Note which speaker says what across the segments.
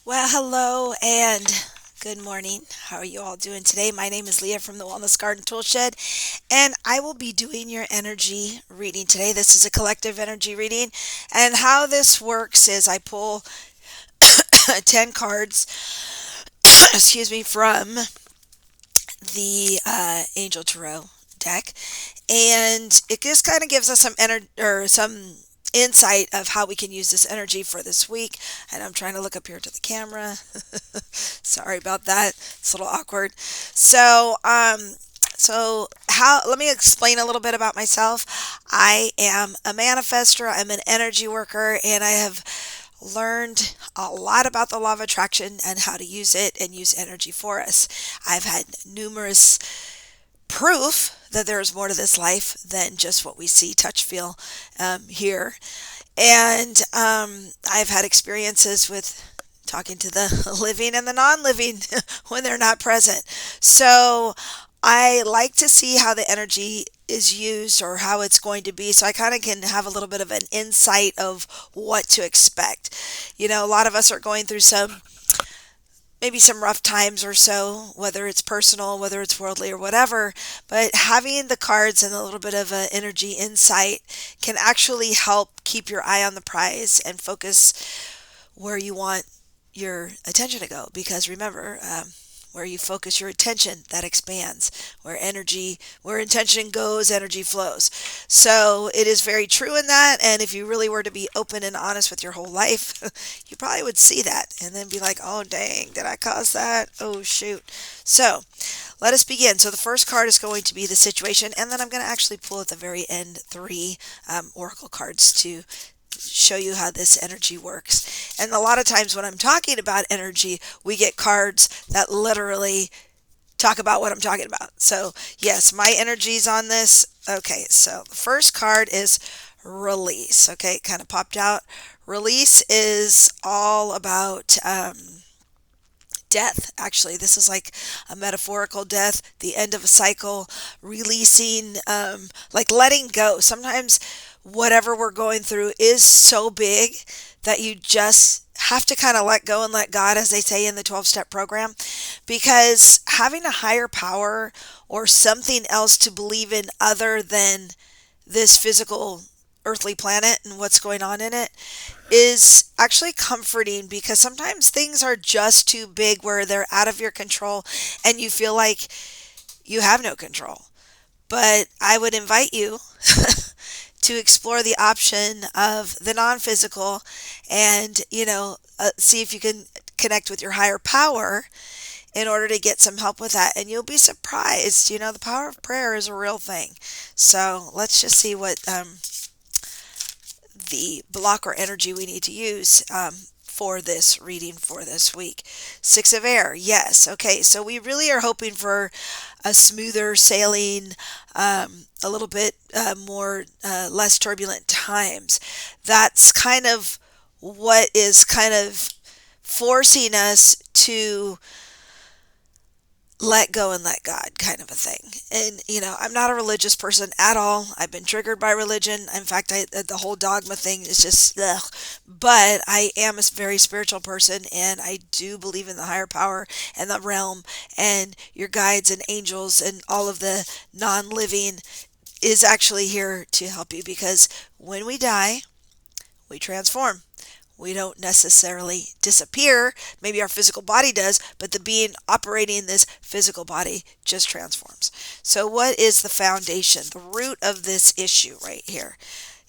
Speaker 1: Well, hello and good morning. How are you all doing today? My name is Leah from the Wellness Garden Toolshed, and I will be doing your energy reading today. This is a collective energy reading, and how this works is I pull 10 cards, excuse me, from the Angel Tarot deck, and it just kind of gives us some energy or some insight of how we can use this energy for this week. And I'm trying to look up here to the camera. Sorry about that. It's a little awkward. So how let me explain a little bit about myself. I am a manifester, I'm an energy worker, and I have learned a lot about the law of attraction and how to use it and use energy for us. I've had numerous proof that there is more to this life than just what we see, touch, feel, hear. And I've had experiences with talking to the living and the non living when they're not present. So I like to see how the energy is used or how it's going to be so I kind of can have a little bit of an insight of what to expect. A lot of us are going through maybe some rough times or so, whether it's personal, whether it's worldly or whatever, but having the cards and a little bit of an energy insight can actually help keep your eye on the prize and focus where you want your attention to go. Because remember, where you focus your attention, that expands. Where intention goes, energy flows. So it is very true in that. And if you really were to be open and honest with your whole life, you probably would see that and then be like, oh, dang, did I cause that? Oh, shoot. So let us begin. So the first card is going to be the situation. And then I'm going to actually pull at the very end three oracle cards to show you how this energy works. And a lot of times when I'm talking about energy, we get cards that literally talk about what I'm talking about. So, yes, my energy's on this. Okay, so the first card is release. Okay, it kind of popped out. Release is all about death. Actually, this is like a metaphorical death, the end of a cycle, releasing, like letting go. Sometimes whatever we're going through is so big that you just have to kind of let go and let God, as they say in the 12-step program, because having a higher power or something else to believe in other than this physical earthly planet and what's going on in it is actually comforting, because sometimes things are just too big where they're out of your control and you feel like you have no control. But I would invite you to explore the option of the non-physical and, see if you can connect with your higher power in order to get some help with that. And you'll be surprised. The power of prayer is a real thing. So let's just see what the block or energy we need to use for this reading for this week. Six of air. Yes. Okay. So we really are hoping for a smoother sailing, a little bit more, less turbulent times. That's kind of what is kind of forcing us to let go and let God, kind of a thing. And, I'm not a religious person at all. I've been triggered by religion. In fact, the whole dogma thing is just, ugh. But I am a very spiritual person, and I do believe in the higher power and the realm and your guides and angels, and all of the non-living is actually here to help you, because when we die, we transform. We don't necessarily disappear. Maybe our physical body does, but the being operating this physical body just transforms. So what is the foundation? The root of this issue right here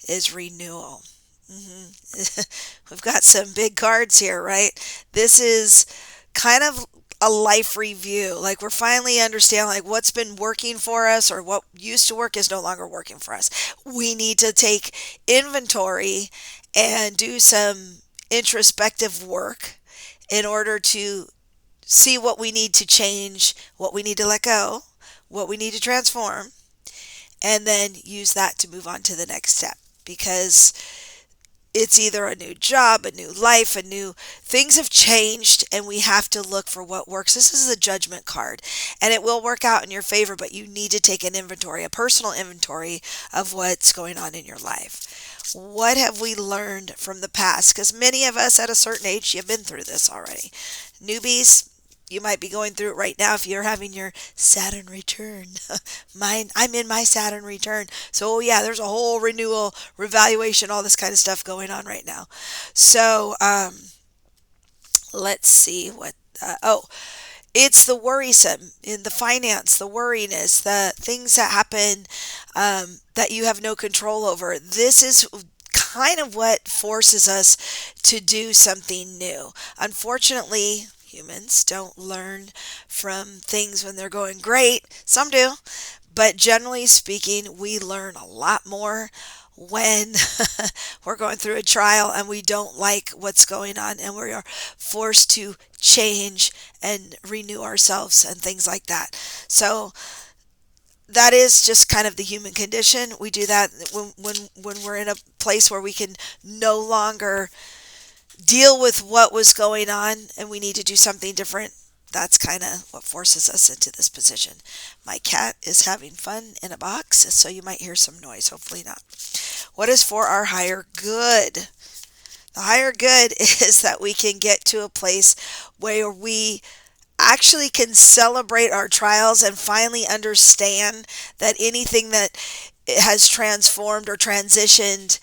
Speaker 1: is renewal. We've got some big cards here, right? This is kind of a life review. Like, we're finally understanding like what's been working for us, or what used to work is no longer working for us. We need to take inventory and do some introspective work in order to see what we need to change, what we need to let go, what we need to transform, and then use that to move on to the next step. Because it's either a new job, a new life, a new things have changed, and we have to look for what works. This is a judgment card, and it will work out in your favor, but you need to take an inventory, a personal inventory of what's going on in your life. What have we learned from the past? Because many of us at a certain age, you've been through this already. Newbies, you might be going through it right now if you're having your Saturn return. I'm in my Saturn return. So, oh yeah, there's a whole renewal, revaluation, all this kind of stuff going on right now. So, let's see what, it's the worrisome in the finance, the worriness, the things that happen that you have no control over. This is kind of what forces us to do something new. Unfortunately, humans don't learn from things when they're going great. Some do, but generally speaking, we learn a lot more when we're going through a trial and we don't like what's going on and we are forced to change and renew ourselves and things like that. So that is just kind of the human condition. We do that when we're in a place where we can no longer deal with what was going on and we need to do something different. That's kind of what forces us into this position. My cat is having fun in a box, so you might hear some noise. Hopefully not. What is for our higher good? The higher good is that we can get to a place where we actually can celebrate our trials and finally understand that anything that has transformed or transitioned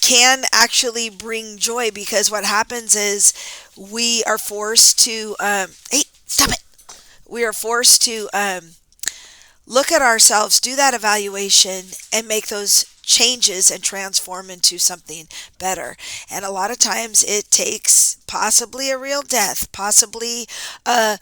Speaker 1: can actually bring joy, because what happens is we are forced to hey, stop it, we are forced to look at ourselves, do that evaluation, and make those changes and transform into something better. And a lot of times it takes possibly a real death, possibly a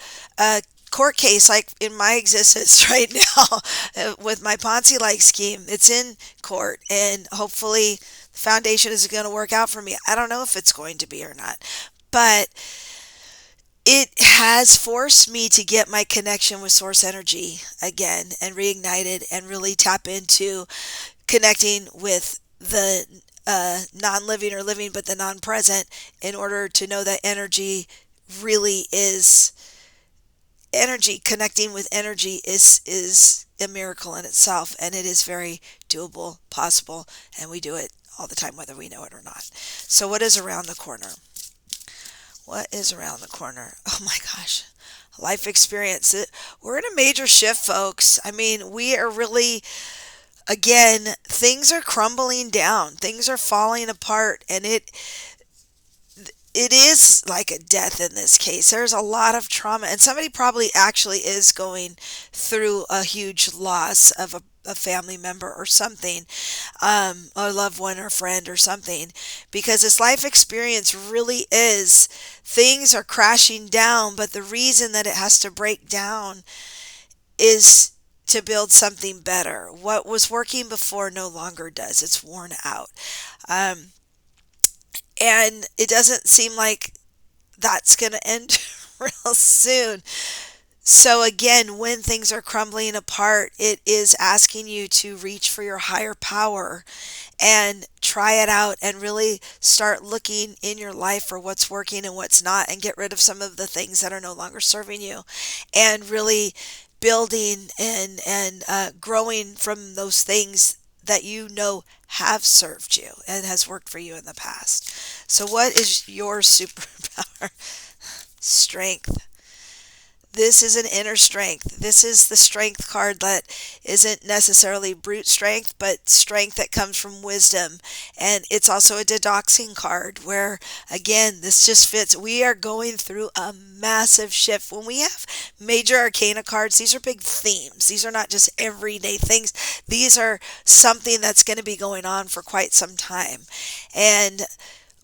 Speaker 1: court case like in my existence right now with my Ponzi-like scheme. It's in court, and hopefully the foundation is going to work out for me. I don't know if it's going to be or not, but it has forced me to get my connection with source energy again and reignited and really tap into connecting with the non-living or living, but the non-present, in order to know that energy really is energy. Connecting with energy is a miracle in itself, and it is very doable, possible, and we do it all the time whether we know it or not. So what is around the corner? What is around the corner? Oh my gosh. Life experience. We're in a major shift, folks. I mean, we are really, again, things are crumbling down. Things are falling apart, and it is like a death in this case. There's a lot of trauma, and somebody probably actually is going through a huge loss of a family member or something, a loved one or friend or something, because this life experience really is, things are crashing down, but the reason that it has to break down is to build something better. What was working before no longer does. It's worn out. And it doesn't seem like that's going to end real soon. So again, when things are crumbling apart, it is asking you to reach for your higher power and try it out and really start looking in your life for what's working and what's not, and get rid of some of the things that are no longer serving you, and really building and growing from those things that you know have served you and has worked for you in the past. So what is your superpower? Strength. This is an inner strength. This is the strength card that isn't necessarily brute strength, but strength that comes from wisdom. And it's also a dedoxing card where, again, this just fits. We are going through a massive shift. When we have major arcana cards, these are big themes. These are not just everyday things. These are something that's going to be going on for quite some time. And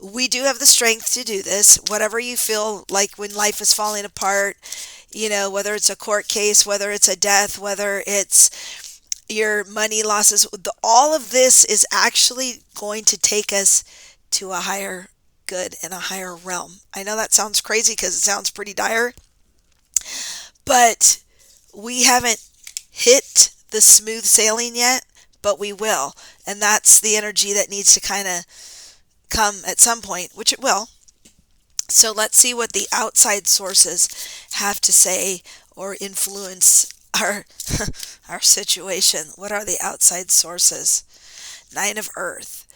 Speaker 1: we do have the strength to do this. Whatever you feel like when life is falling apart, you know, whether it's a court case, whether it's a death, whether it's your money losses, all of this is actually going to take us to a higher good and a higher realm. I know that sounds crazy because it sounds pretty dire, but we haven't hit the smooth sailing yet, but we will. And that's the energy that needs to kind of come at some point, which it will. So let's see what the outside sources have to say or influence our our situation. What are the outside sources? Nine of Earth.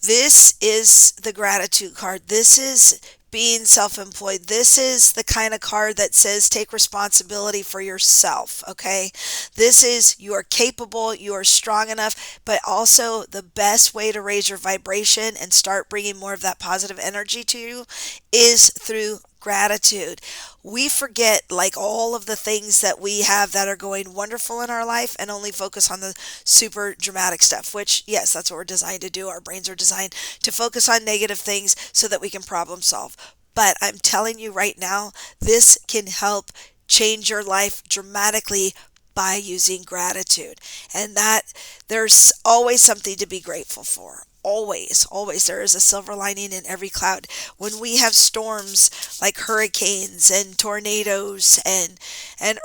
Speaker 1: This is the gratitude card. This is being self-employed. This is the kind of card that says take responsibility for yourself, okay? This is you are capable, you are strong enough, but also the best way to raise your vibration and start bringing more of that positive energy to you is through gratitude. We forget like all of the things that we have that are going wonderful in our life and only focus on the super dramatic stuff, which yes, that's what we're designed to do. Our brains are designed to focus on negative things so that we can problem solve. But I'm telling you right now, this can help change your life dramatically by using gratitude. And that there's always something to be grateful for. Always, always. There is a silver lining in every cloud. When we have storms like hurricanes and tornadoes and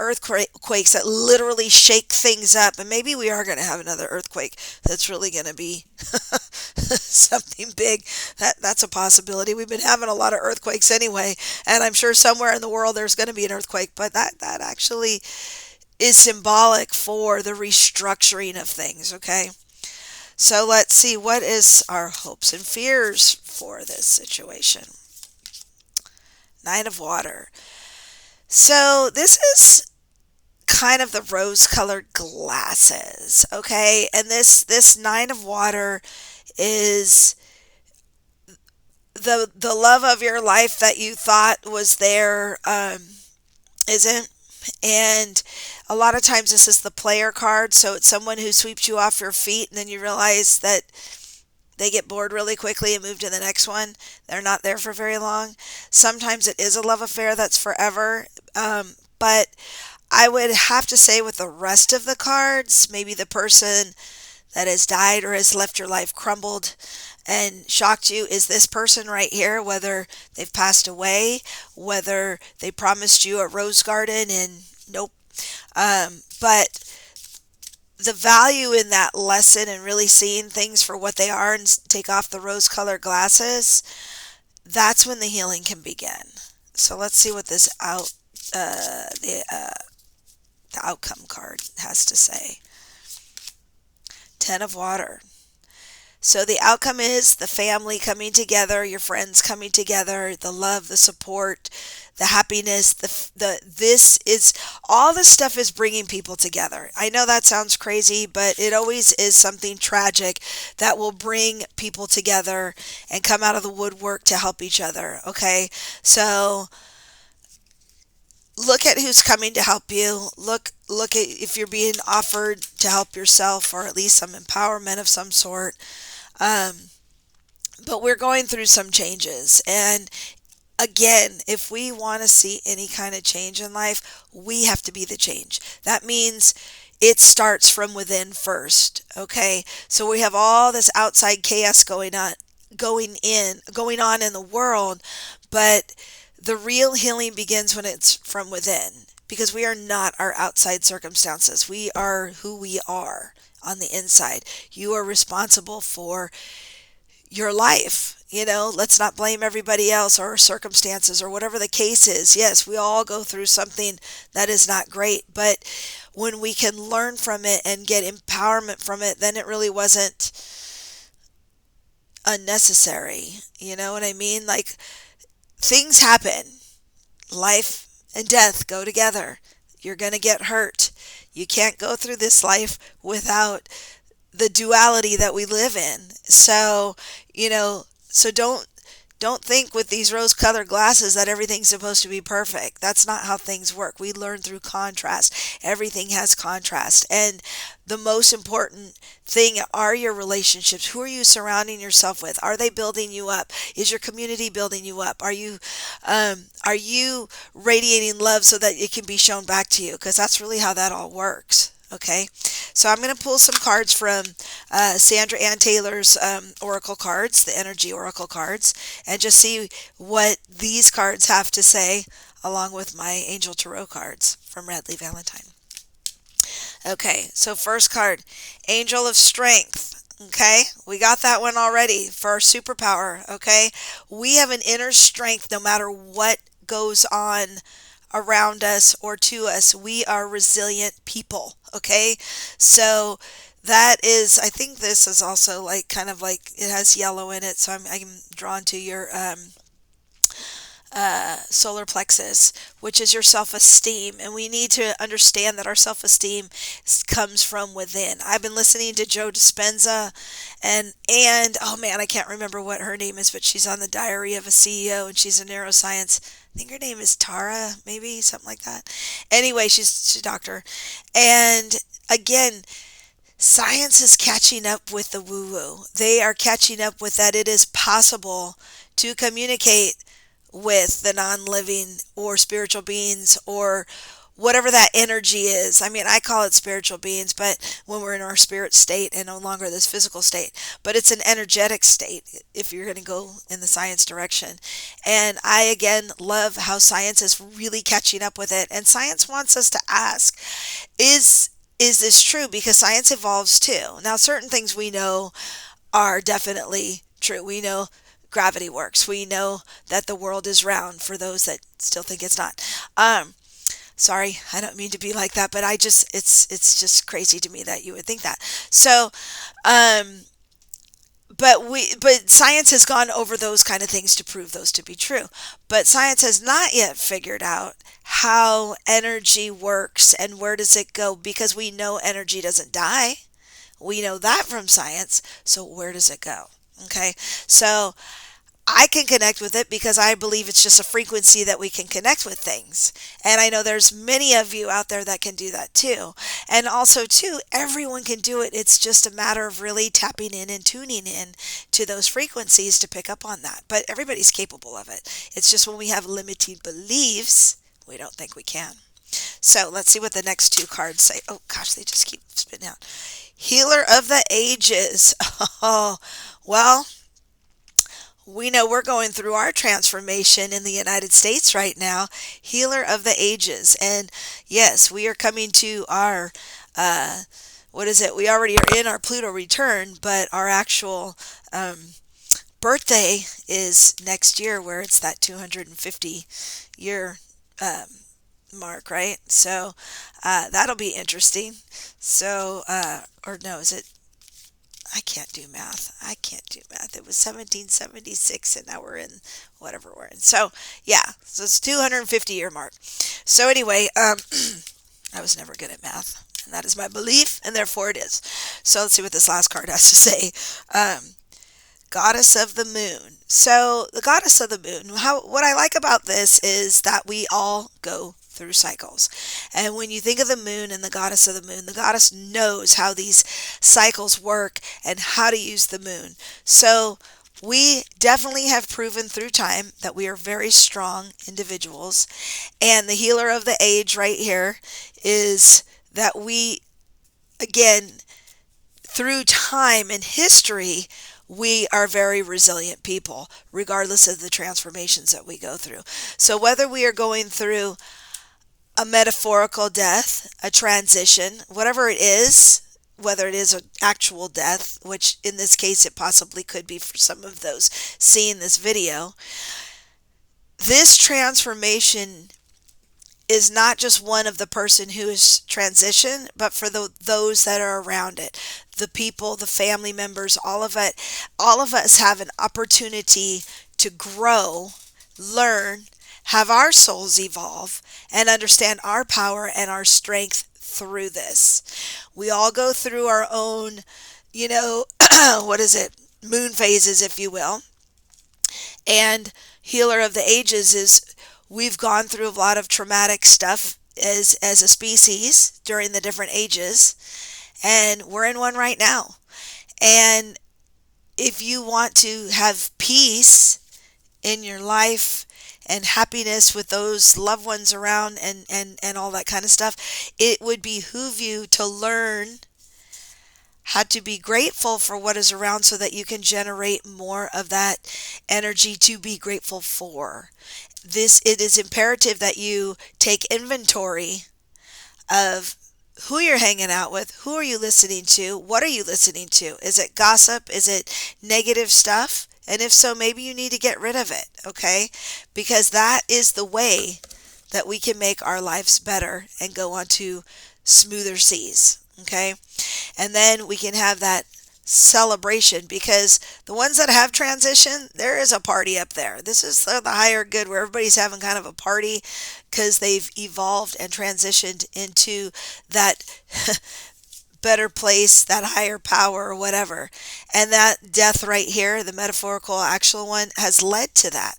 Speaker 1: earthquakes that literally shake things up, and maybe we are going to have another earthquake that's really going to be something big. That's a possibility. We've been having a lot of earthquakes anyway, and I'm sure somewhere in the world there's going to be an earthquake, but that actually is symbolic for the restructuring of things, okay? So let's see, what is our hopes and fears for this situation? Nine of Water. So this is kind of the rose-colored glasses, okay? And this Nine of Water is the love of your life that you thought was there, isn't. And a lot of times this is the player card, so it's someone who sweeps you off your feet and then you realize that they get bored really quickly and move to the next one. They're not there for very long. Sometimes it is a love affair that's forever, but I would have to say with the rest of the cards, maybe the person that has died or has left your life crumbled and shocked you is this person right here, whether they've passed away, whether they promised you a rose garden and nope. But the value in that lesson and really seeing things for what they are and take off the rose-colored glasses, that's when the healing can begin. So let's see what this the outcome card has to say. Ten of Water. So the outcome is the family coming together, your friends coming together, the love, the support, the happiness, this is all this stuff is bringing people together. I know that sounds crazy, but it always is something tragic that will bring people together and come out of the woodwork to help each other, okay? So look at who's coming to help you. Look at if you're being offered to help yourself or at least some empowerment of some sort. But we're going through some changes. And again, if we want to see any kind of change in life, we have to be the change. That means it starts from within first. Okay. So we have all this outside chaos going on in the world, but the real healing begins when it's from within, because we are not our outside circumstances. We are who we are on the inside. You are responsible for your life. Let's not blame everybody else or circumstances or whatever the case is. Yes, we all go through something that is not great, but when we can learn from it and get empowerment from it, then it really wasn't unnecessary. You know what I mean? Like, things happen. Life and death go together. You're going to get hurt. You can't go through this life without the duality that we live in. So, so don't think with these rose-colored glasses that everything's supposed to be perfect. That's not how things work. We learn through contrast. Everything has contrast. And the most important thing are your relationships. Who are you surrounding yourself with? Are they building you up? Is your community building you up? Are you radiating love so that it can be shown back to you? Because that's really how that all works. Okay, so I'm going to pull some cards from Sandra Ann Taylor's Oracle cards, the Energy Oracle cards, and just see what these cards have to say, along with my Angel Tarot cards from Radley Valentine. Okay, so first card, Angel of Strength. Okay, we got that one already for our superpower. Okay, we have an inner strength no matter what goes on around us or to us. We are resilient people. Okay, so that is, I think this is also like kind of like it has yellow in it, so I'm drawn to your solar plexus, which is your self esteem. And we need to understand that our self esteem comes from within. I've been listening to Joe Dispenza, and oh man, I can't remember what her name is, but she's on the Diary of a CEO and she's a neuroscience. I think her name is Tara, maybe something like that. Anyway, she's a doctor. And again, science is catching up with the woo woo. They are catching up with that it is possible to communicate with the non living or spiritual beings or whatever that energy is. I mean, I call it spiritual beings, but when we're in our spirit state and no longer this physical state, but it's an energetic state if you're going to go in the science direction. And I again love how science is really catching up with it. And science wants us to ask, is this true? Because science evolves too. Now, certain things we know are definitely true. We know gravity works. We know that the world is round for those that still think it's not. Sorry, I don't mean to be like that, but it's just crazy to me that you would think that. So, but science has gone over those kind of things to prove those to be true. But science has not yet figured out how energy works and where does it go, because we know energy doesn't die. We know that from science. So where does it go? Okay. So I can connect with it because I believe it's just a frequency that we can connect with things. And I know there's many of you out there that can do that too. And also too, everyone can do it. It's just a matter of really tapping in and tuning in to those frequencies to pick up on that. But everybody's capable of it. It's just when we have limiting beliefs, we don't think we can. So let's see what the next two cards say. Oh gosh, they just keep spitting out. Healer of the ages. Oh, well, we know we're going through our transformation in the United States right now. Healer of the ages. And yes, we are coming to our, what is it? We already are in our Pluto return, but our actual birthday is next year, where it's that 250 year mark, right? So that'll be interesting. So, or no, is it? I can't do math. I can't do math. It was 1776 and now we're in whatever we're in. So, yeah. So it's 250-year mark. So anyway, I was never good at math. And that is my belief, and therefore it is. So let's see what this last card has to say. Goddess of the moon. So the goddess of the moon, what I like about this is that we all go through cycles. And when you think of the moon and the goddess of the moon, the goddess knows how these cycles work and how to use the moon. So we definitely have proven through time that we are very strong individuals. And the healer of the age right here is that we, again, through time and history, we are very resilient people, regardless of the transformations that we go through. So whether we are going through a metaphorical death, a transition, whatever it is, whether it is an actual death, which in this case it possibly could be for some of those seeing this video, this transformation is not just one of the person who is transitioned, but for those that are around it, the people, the family members, all of it. All of us have an opportunity to grow, learn, have our souls evolve, and understand our power and our strength through this. We all go through our own, what is it, moon phases, if you will. And healer of the ages is we've gone through a lot of traumatic stuff as a species during the different ages, and we're in one right now. And if you want to have peace in your life and happiness with those loved ones around and all that kind of stuff, it would behoove you to learn how to be grateful for what is around so that you can generate more of that energy to be grateful for. It is imperative that you take inventory of who you're hanging out with, who are you listening to, what are you listening to? Is it gossip? Is it negative stuff? And if so, maybe you need to get rid of it, okay? Because that is the way that we can make our lives better and go on to smoother seas, okay? And then we can have that celebration, because the ones that have transition, there is a party up there. This is the higher good, where everybody's having kind of a party because they've evolved and transitioned into that better place, that higher power or whatever. And that death right here, the metaphorical actual one, has led to that.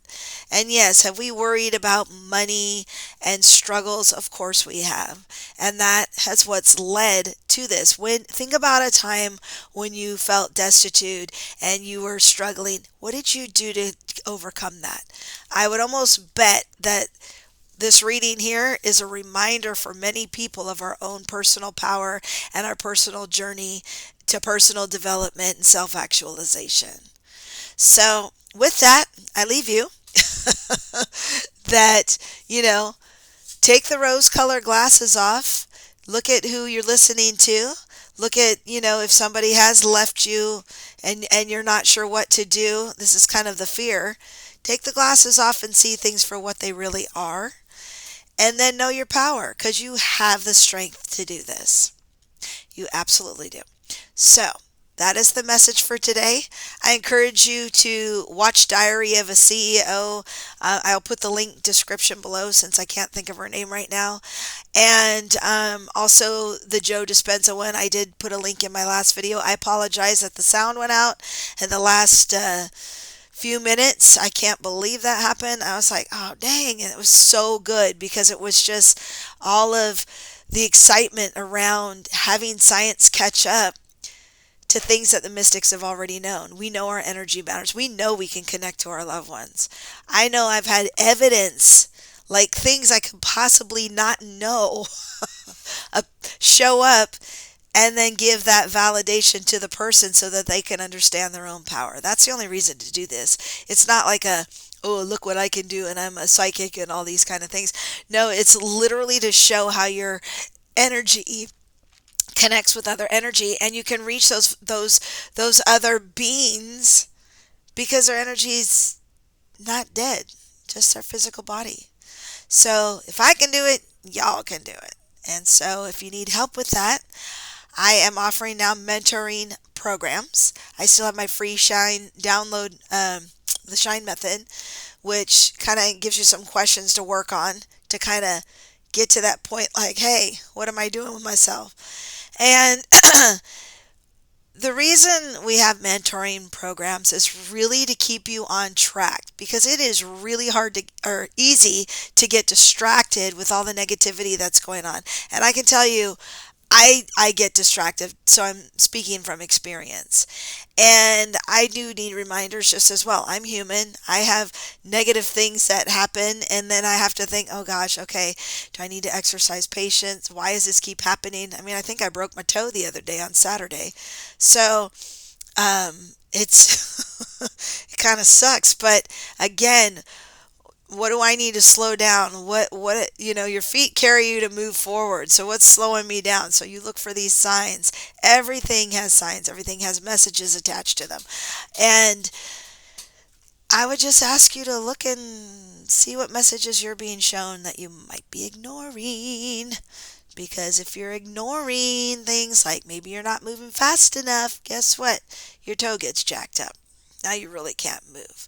Speaker 1: And yes, have we worried about money and struggles? Of course we have. And that has what's led to this. When think about a time when you felt destitute and you were struggling, what did you do to overcome that? I would almost bet that this reading here is a reminder for many people of our own personal power and our personal journey to personal development and self actualization. So, with that, I leave you that, take the rose colored glasses off, look at who you're listening to, look at, if somebody has left you and you're not sure what to do. This is kind of the fear. Take the glasses off and see things for what they really are. And then know your power, because you have the strength to do this. You absolutely do. So, that is the message for today. I encourage you to watch Diary of a CEO. I'll put the link description below since I can't think of her name right now. And also the Joe Dispenza one. I did put a link in my last video. I apologize that the sound went out in the last few minutes. I can't believe that happened. I was like, oh dang, and it was so good because it was just all of the excitement around having science catch up to things that the mystics have already known. We know our energy matters. We know we can connect to our loved ones. I know I've had evidence, like things I could possibly not know, show up and then give that validation to the person so that they can understand their own power. That's the only reason to do this. It's not like oh, look what I can do and I'm a psychic and all these kind of things. No, it's literally to show how your energy connects with other energy, and you can reach those other beings because their energy's not dead, just their physical body. So if I can do it, y'all can do it. And so if you need help with that, I am offering now mentoring programs. I still have my free Shine download, the Shine method, which kind of gives you some questions to work on to kind of get to that point like, hey, what am I doing with myself? And the reason we have mentoring programs is really to keep you on track, because it is really hard to, or easy to get distracted with all the negativity that's going on. And I can tell you, I get distracted, so I'm speaking from experience. And I do need reminders just as well. I'm human. I have negative things that happen, and then I have to think, oh gosh, okay, do I need to exercise patience? Why does this keep happening? I mean, I think I broke my toe the other day on Saturday. So, it's, it kind of sucks. But again, what do I need to slow down? What, your feet carry you to move forward. So what's slowing me down? So you look for these signs. Everything has signs. Everything has messages attached to them. And I would just ask you to look and see what messages you're being shown that you might be ignoring. Because if you're ignoring things like maybe you're not moving fast enough, guess what? Your toe gets jacked up. Now you really can't move.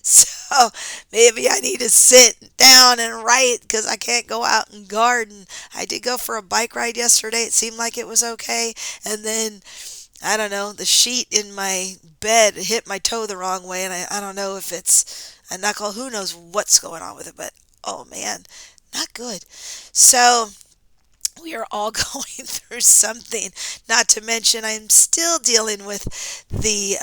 Speaker 1: So maybe I need to sit down and write because I can't go out and garden. I did go for a bike ride yesterday. It seemed like it was okay. And then, I don't know, the sheet in my bed hit my toe the wrong way. And I don't know if it's a knuckle. Who knows what's going on with it. But, oh man, not good. So we are all going through something. Not to mention, I'm still dealing with the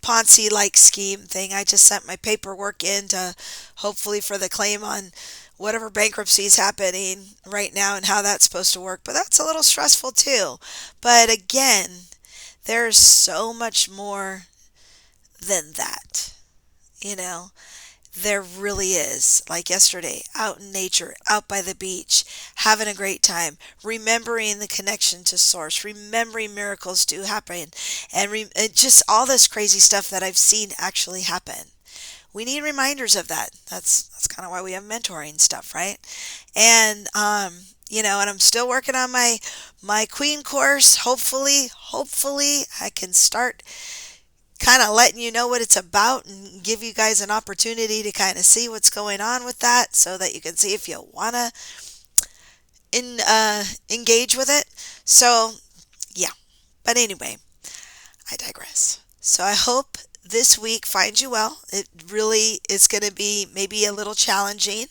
Speaker 1: Ponzi-like scheme thing. I just sent my paperwork in to hopefully for the claim on whatever bankruptcy is happening right now and how that's supposed to work. But that's a little stressful too. But again, there's so much more than that. There really is. Like yesterday, out in nature, out by the beach, having a great time, remembering the connection to source, remembering miracles do happen, and just all this crazy stuff that I've seen actually happen. We need reminders of that. That's kind of why we have mentoring stuff, right? And and I'm still working on my queen course. Hopefully I can start kind of letting you know what it's about and give you guys an opportunity to kind of see what's going on with that so that you can see if you want to engage with it. So, yeah. But anyway, I digress. So I hope this week finds you well. It really is going to be maybe a little challenging.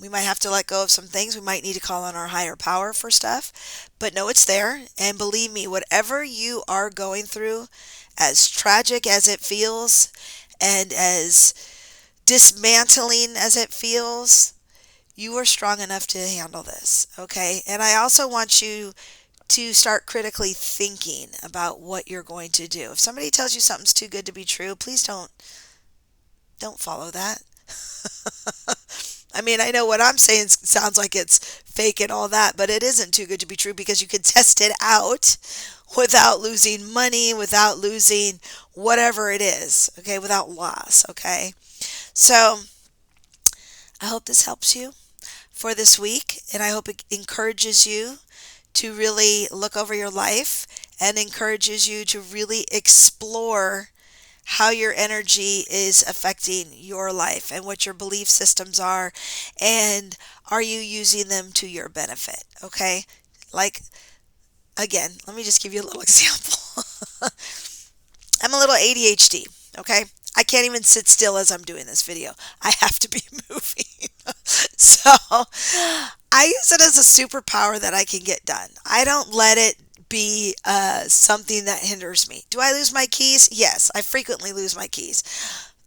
Speaker 1: We might have to let go of some things. We might need to call on our higher power for stuff. But know it's there. And believe me, whatever you are going through, as tragic as it feels and as dismantling as it feels, you are strong enough to handle this. Okay. And I also want you to start critically thinking about what you're going to do. If somebody tells you something's too good to be true, please don't follow that. I mean, I know what I'm saying sounds like it's fake and all that, but it isn't too good to be true because you can test it out without losing money, without losing whatever it is, okay, without loss, okay? So I hope this helps you for this week, and I hope it encourages you to really look over your life and encourages you to really explore how your energy is affecting your life and what your belief systems are, and are you using them to your benefit, okay? Like, again, let me just give you a little example. I'm a little ADHD, okay? I can't even sit still as I'm doing this video. I have to be moving. So I use it as a superpower that I can get done. I don't let it be something that hinders me. Do I lose my keys? Yes, I frequently lose my keys.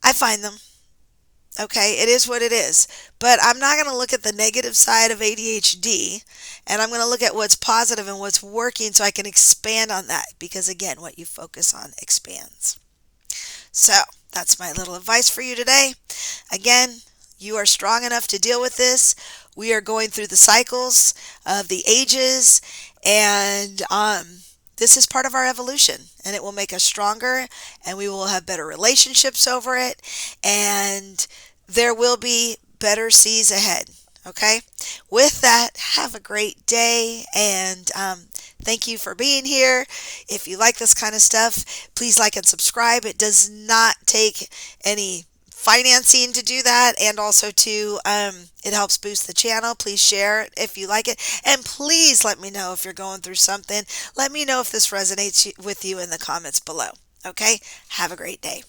Speaker 1: I find them. Okay, it is what it is. But I'm not going to look at the negative side of ADHD, and I'm going to look at what's positive and what's working so I can expand on that. Because again, what you focus on expands. So that's my little advice for you today. Again, you are strong enough to deal with this. We are going through the cycles of the ages, and this is part of our evolution, and it will make us stronger, and we will have better relationships over it, and there will be better seas ahead. Okay? With that, have a great day, and thank you for being here. If you like this kind of stuff, please like and subscribe. It does not take any financing to do that, and also to it helps boost the channel. Please share it if you like it, and please let me know if you're going through something. Let me know if this resonates with you in the comments below. Okay, have a great day.